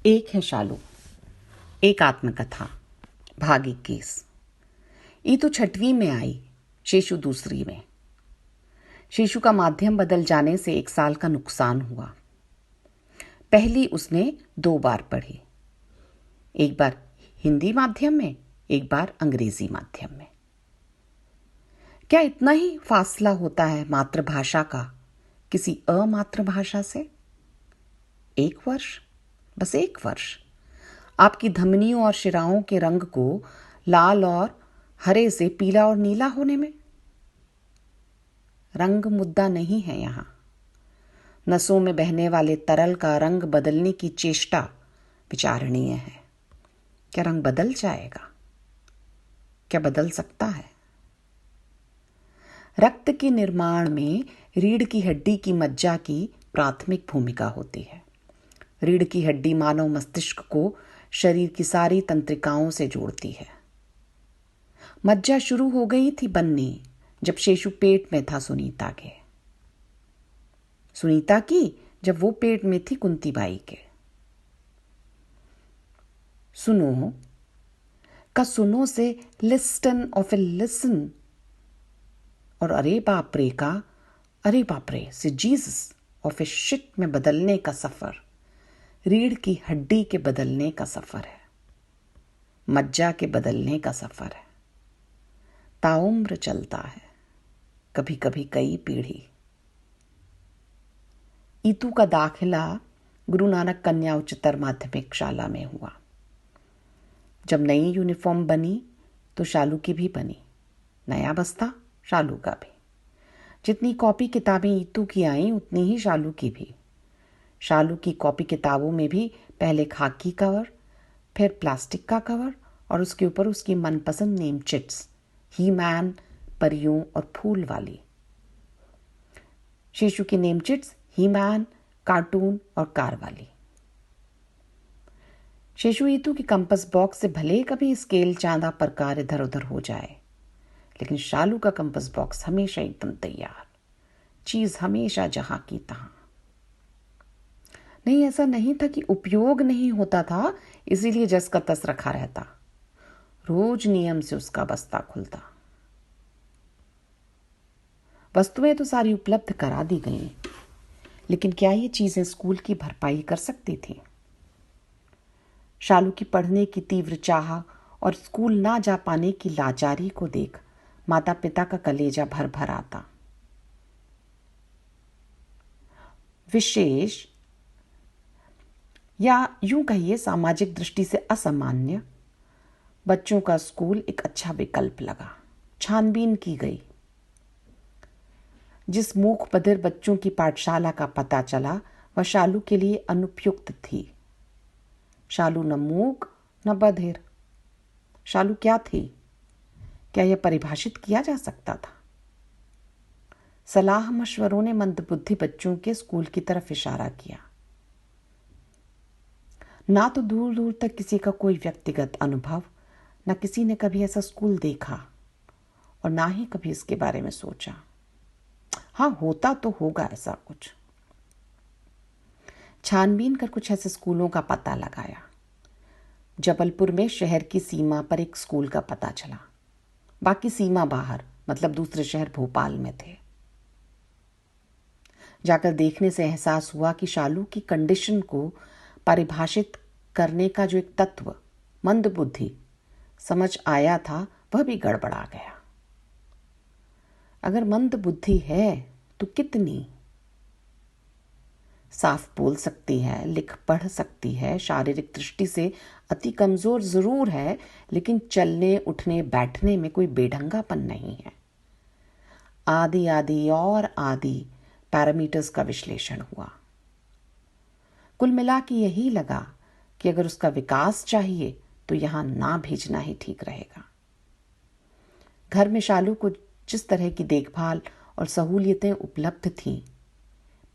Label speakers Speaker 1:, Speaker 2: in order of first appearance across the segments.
Speaker 1: एक है शालू, एक आत्मकथा, भाग 21। ईतू 6वीं में आई, शेषु दूसरी में। शेषु का माध्यम बदल जाने से 1 साल का नुकसान हुआ। पहली उसने 2 बार पढ़ी, एक बार हिंदी माध्यम में, एक बार अंग्रेजी माध्यम में। क्या इतना ही फासला होता है मातृभाषा का किसी अमातृभाषा से? 1 वर्ष, बस 1 वर्ष आपकी धमनियों और शिराओं के रंग को लाल और हरे से पीला और नीला होने में। रंग मुद्दा नहीं है यहां। नसों में बहने वाले तरल का रंग बदलने की चेष्टा विचारणीय है। क्या रंग बदल जाएगा? क्या बदल सकता है? रक्त के निर्माण में रीढ़ की हड्डी की मज्जा की प्राथमिक भूमिका होती है। रीढ़ की हड्डी मानव मस्तिष्क को शरीर की सारी तंत्रिकाओं से जोड़ती है। मज्जा शुरू हो गई थी बननी जब शेषु पेट में था सुनीता के। सुनीता की जब वो पेट में थी कुंतीबाई के। सुनो का सुनो से लिस्टन और फिर लिसन और अरे बाप रे का अरे बाप रे से जीसस और फिर शिट में बदलने का सफर रीढ़ की हड्डी के बदलने का सफर है, मज्जा के बदलने का सफर है। ताउम्र चलता है, कभी कभी कई पीढ़ी। ईतू का दाखिला गुरु नानक कन्या उच्चतर माध्यमिक शाला में हुआ। जब नई यूनिफॉर्म बनी तो शालू की भी बनी, नया बस्ता शालू का भी। जितनी कॉपी किताबें ईतू की आईं उतनी ही शालू की भी। शालू की कॉपी किताबों में भी पहले खाकी कवर, फिर प्लास्टिक का कवर और उसके ऊपर उसकी मनपसंद नेम चिट्स, ही मैन, परियों और फूल वाली। शेषु की नेम चिट्स ही मैन, कार्टून और कार वाली। शेषु ईतू की कंपस बॉक्स से भले कभी स्केल चांदा प्रकार इधर उधर हो जाए, लेकिन शालू का कंपस बॉक्स हमेशा एकदम तैयार, चीज हमेशा जहां की तहां। नहीं, ऐसा नहीं था कि उपयोग नहीं होता था इसीलिए जस का तस रखा रहता। रोज नियम से उसका बस्ता खुलता। वस्तुएं तो सारी उपलब्ध करा दी गई, लेकिन क्या ये चीजें स्कूल की भरपाई कर सकती थी? शालू की पढ़ने की तीव्र चाह और स्कूल ना जा पाने की लाचारी को देख माता पिता का कलेजा भर भर आता। विशेष या यूं कहिए सामाजिक दृष्टि से असामान्य बच्चों का स्कूल एक अच्छा विकल्प लगा। छानबीन की गई। जिस मूक बधिर बच्चों की पाठशाला का पता चला वह शालू के लिए अनुपयुक्त थी। शालू न मूक न बधिर। शालू क्या थी? क्या यह परिभाषित किया जा सकता था? सलाह मशवरों ने मंदबुद्धि बच्चों के स्कूल की तरफ इशारा किया। ना तो दूर दूर तक किसी का कोई व्यक्तिगत अनुभव, ना किसी ने कभी ऐसा स्कूल देखा और ना ही कभी इसके बारे में सोचा। हाँ, होता तो होगा ऐसा कुछ। छानबीन कर कुछ ऐसे स्कूलों का पता लगाया। जबलपुर में शहर की सीमा पर एक स्कूल का पता चला। बाकी सीमा बाहर, मतलब दूसरे शहर भोपाल में थे। जाकर देखने से एहसास हुआ कि शालू की कंडीशन को परिभाषित करने का जो एक तत्व मंदबुद्धि समझ आया था वह भी गड़बड़ा गया। अगर मंदबुद्धि है तो कितनी? साफ बोल सकती है, लिख पढ़ सकती है, शारीरिक दृष्टि से अति कमजोर जरूर है, लेकिन चलने उठने बैठने में कोई बेढंगापन नहीं है। आदि आदि और आदि पैरामीटर्स का विश्लेषण हुआ। कुल मिला के यही लगा कि अगर उसका विकास चाहिए तो यहां ना भेजना ही ठीक रहेगा। घर में शालू को जिस तरह की देखभाल और सहूलियतें उपलब्ध थीं,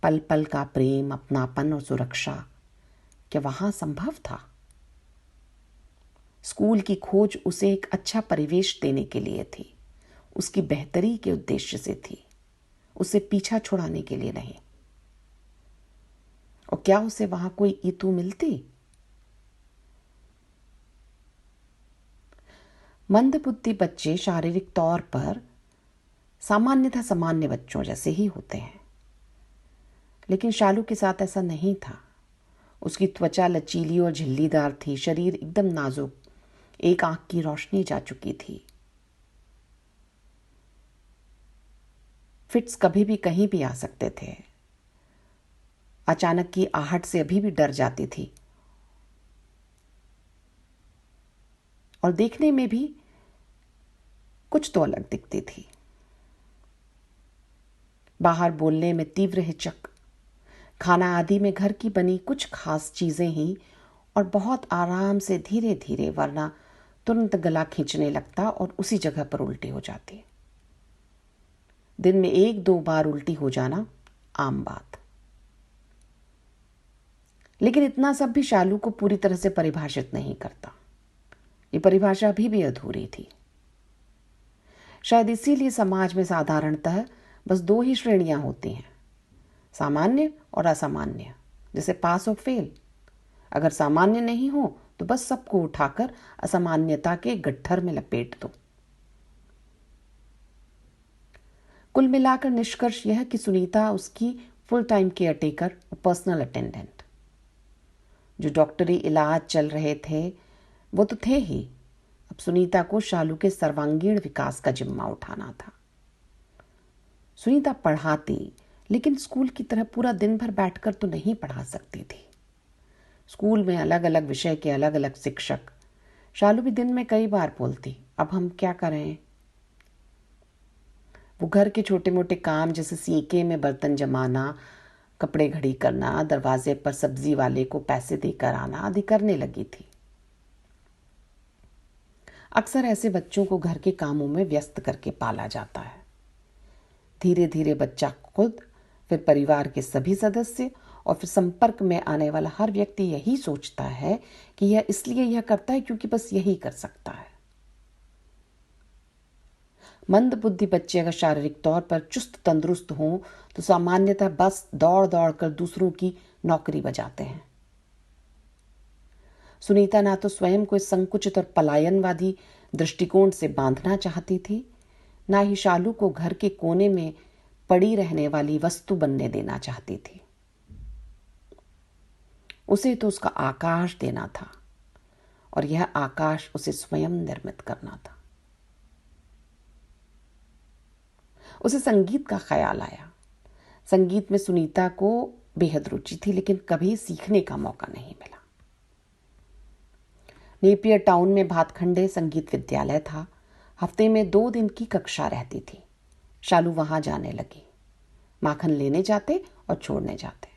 Speaker 1: पल पल का प्रेम, अपनापन और सुरक्षा, क्या वहां संभव था? स्कूल की खोज उसे एक अच्छा परिवेश देने के लिए थी, उसकी बेहतरी के उद्देश्य से थी, उसे पीछा छुड़ाने के लिए नहीं। और क्या उसे वहां कोई ईतू मिलती? मंदबुद्धि बच्चे शारीरिक तौर पर सामान्यतः सामान्य बच्चों जैसे ही होते हैं, लेकिन शालू के साथ ऐसा नहीं था। उसकी त्वचा लचीली और झिल्लीदार थी, शरीर एकदम नाजुक, एक आंख की रोशनी जा चुकी थी। फिट्स कभी भी कहीं भी आ सकते थे। अचानक की आहट से अभी भी डर जाती थी और देखने में भी कुछ तो अलग दिखती थी। बाहर बोलने में तीव्र हिचक, खाना आदि में घर की बनी कुछ खास चीजें ही, और बहुत आराम से धीरे धीरे, वरना तुरंत गला खींचने लगता और उसी जगह पर उल्टी हो जाती। दिन में 1-2 बार उल्टी हो जाना आम बात। लेकिन इतना सब भी शालू को पूरी तरह से परिभाषित नहीं करता। ये परिभाषा अभी भी अधूरी थी। शायद इसीलिए समाज में साधारणतः बस 2 ही श्रेणियां होती हैं, सामान्य और असामान्य, जैसे पास और फेल। अगर सामान्य नहीं हो तो बस सबको उठाकर असामान्यता के गट्ठर में लपेट दो। कुल मिलाकर निष्कर्ष यह कि सुनीता, उसकी फुल टाइम केयर टेकर और पर्सनल अटेंडेंट, जो डॉक्टरी इलाज चल रहे थे वो तो थे ही, अब सुनीता को शालू के सर्वांगीण विकास का जिम्मा उठाना था। सुनीता पढ़ाती, लेकिन स्कूल की तरह पूरा दिन भर बैठकर तो नहीं पढ़ा सकती थी। स्कूल में अलग अलग विषय के अलग अलग शिक्षक। शालू भी दिन में कई बार बोलती, अब हम क्या करें। वो घर के छोटे मोटे काम जैसे सीके में बर्तन जमाना, कपड़े घड़ी करना, दरवाजे पर सब्जी वाले को पैसे देकर आना आदि करने लगी थी। अक्सर ऐसे बच्चों को घर के कामों में व्यस्त करके पाला जाता है। धीरे धीरे बच्चा खुद, फिर परिवार के सभी सदस्य और फिर संपर्क में आने वाला हर व्यक्ति यही सोचता है कि यह इसलिए यह करता है क्योंकि बस यही कर सकता है। मंद बुद्धि बच्चे अगर शारीरिक तौर पर चुस्त तंदुरुस्त हों तो सामान्यतः बस दौड़ दौड़ कर दूसरों की नौकरी बजाते हैं। सुनीता ना तो स्वयं को इस संकुचित और पलायनवादी दृष्टिकोण से बांधना चाहती थी, ना ही शालू को घर के कोने में पड़ी रहने वाली वस्तु बनने देना चाहती थी। उसे तो उसका आकाश देना था, और यह आकाश उसे स्वयं निर्मित करना था। उसे संगीत का ख्याल आया। संगीत में सुनीता को बेहद रुचि थी, लेकिन कभी सीखने का मौका नहीं मिला। नेपियर टाउन में भातखंडे संगीत विद्यालय था। हफ्ते में 2 दिन की कक्षा रहती थी। शालू वहां जाने लगी। माखन लेने जाते और छोड़ने जाते।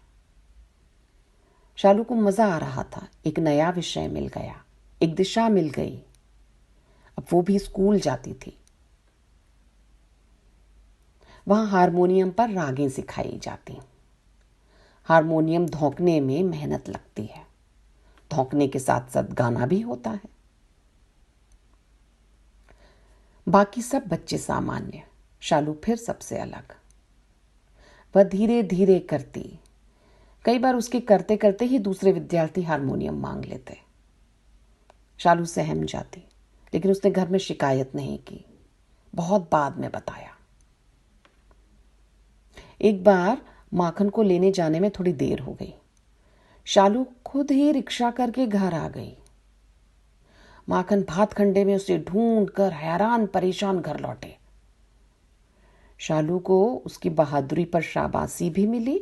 Speaker 1: शालू को मजा आ रहा था। एक नया विषय मिल गया, एक दिशा मिल गई। अब वो भी स्कूल जाती थी। वहां हारमोनियम पर रागें सिखाई जाती। हारमोनियम धौंकने में मेहनत लगती है। धौंकने के साथ साथ गाना भी होता है। बाकी सब बच्चे सामान्य, शालू फिर सबसे अलग। वह धीरे धीरे करती। कई बार उसके करते करते ही दूसरे विद्यार्थी हारमोनियम मांग लेते। शालू सहम जाती, लेकिन उसने घर में शिकायत नहीं की। बहुत बाद में बताया। एक बार माखन को लेने जाने में थोड़ी देर हो गई। शालू खुद ही रिक्शा करके घर आ गई। माखन भातखंडे में उसे ढूंढकर हैरान परेशान घर लौटे। शालू को उसकी बहादुरी पर शाबाशी भी मिली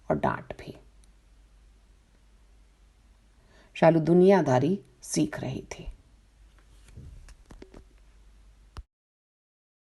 Speaker 1: और डांट भी। शालू दुनियादारी सीख रही थी।